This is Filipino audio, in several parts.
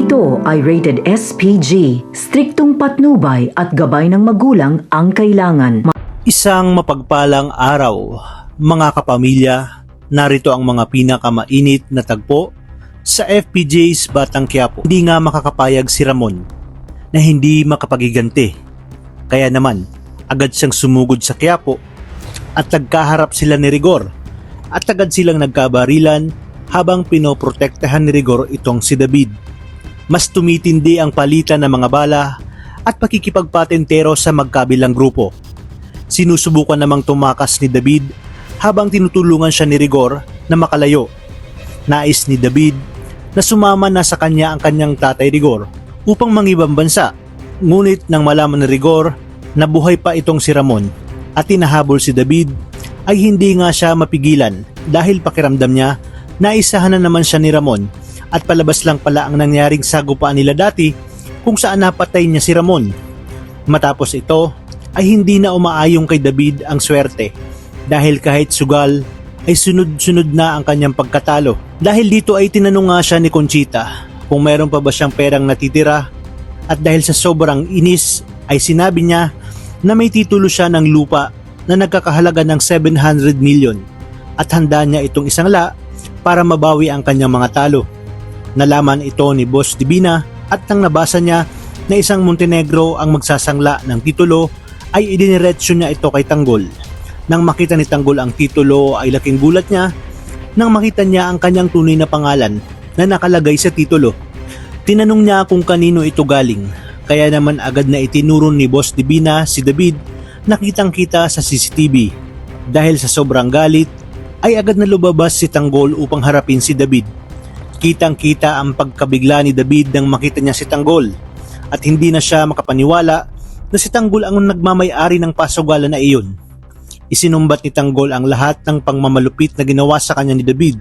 ito ay rated SPG, striktong patnubay at gabay ng magulang ang kailangan. Isang mapagpalang araw, mga kapamilya, narito ang mga pinakamainit na tagpo sa FPJ's Batang Quiapo. Hindi nga makakapayag si Ramon na hindi makapagiganti. Kaya naman, agad siyang sumugod sa Quiapo at nagkaharap sila ni Rigor at agad silang nagkabarilan habang pinoprotektahan ni Rigor itong si David. Mas tumitindi ang palitan ng mga bala at pakikipagpatentero sa magkabilang grupo. Sinusubukan namang tumakas ni David habang tinutulungan siya ni Rigor na makalayo. Nais ni David na sumama na sa kanya ang kanyang tatay Rigor upang mangibang bansa. Ngunit nang malaman ni Rigor na buhay pa itong si Ramon at tinahabol si David, ay hindi nga siya mapigilan dahil pakiramdam niya na isahan na naman siya ni Ramon at palabas lang pala ang nangyaring sagupaan nila dati kung saan napatay niya si Ramon. Matapos ito ay hindi na umaayong kay David ang swerte dahil kahit sugal ay sunod-sunod na ang kanyang pagkatalo. Dahil dito ay tinanong nga siya ni Conchita kung meron pa ba siyang perang natitira at dahil sa sobrang inis ay sinabi niya na may titulo siya ng lupa na nagkakahalaga ng 700 million at handa niya itong isangla para mabawi ang kanyang mga talo. Nalaman ito ni Boss Divina at nang nabasa niya na isang Montenegro ang magsasangla ng titulo ay idiniretso niya ito kay Tanggol. Nang makita ni Tanggol ang titulo ay laking gulat niya nang makita niya ang kanyang tunay na pangalan na nakalagay sa titulo. Tinanong niya kung kanino ito galing, kaya naman agad na itinuro ni Boss Divina si David na kitang-kita sa CCTV. Dahil sa sobrang galit ay agad na lumabas si Tanggol upang harapin si David. Kitang-kita ang pagkabigla ni David nang makita niya si Tanggol at hindi na siya makapaniwala na si Tanggol ang nagmamay-ari ng pasugalan na iyon. Isinumbat ni Tanggol ang lahat ng pangmamalupit na ginawa sa kanya ni David,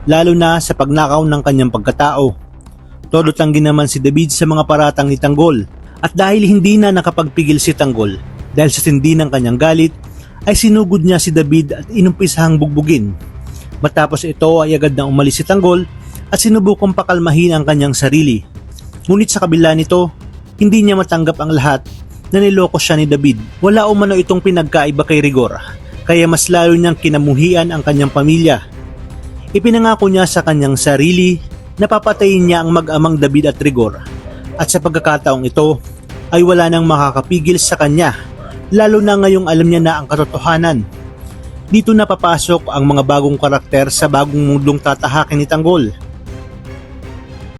lalo na sa pagnakaw ng kanyang pagkatao. Todo tanggi naman si David sa mga paratang ni Tanggol at dahil hindi na nakapagpigil si Tanggol dahil sa tindi ng kanyang galit ay sinugod niya si David at inumpisahang bugbugin. Matapos ito ay agad na umalis si Tanggol at sinubukang pakalmahin ang kanyang sarili. Ngunit sa kabila nito, hindi niya matanggap ang lahat na niloko siya ni David. Wala umano itong pinagkaiba kay Rigor, kaya mas lalo niyang kinamuhian ang kanyang pamilya. Ipinangako niya sa kanyang sarili na papatayin niya ang mag-amang David at Rigor. At sa pagkakataong ito, ay wala nang makakapigil sa kanya, lalo na ngayong alam niya na ang katotohanan. Dito na papasok ang mga bagong karakter sa bagong mundong tatahakin ni Tanggol.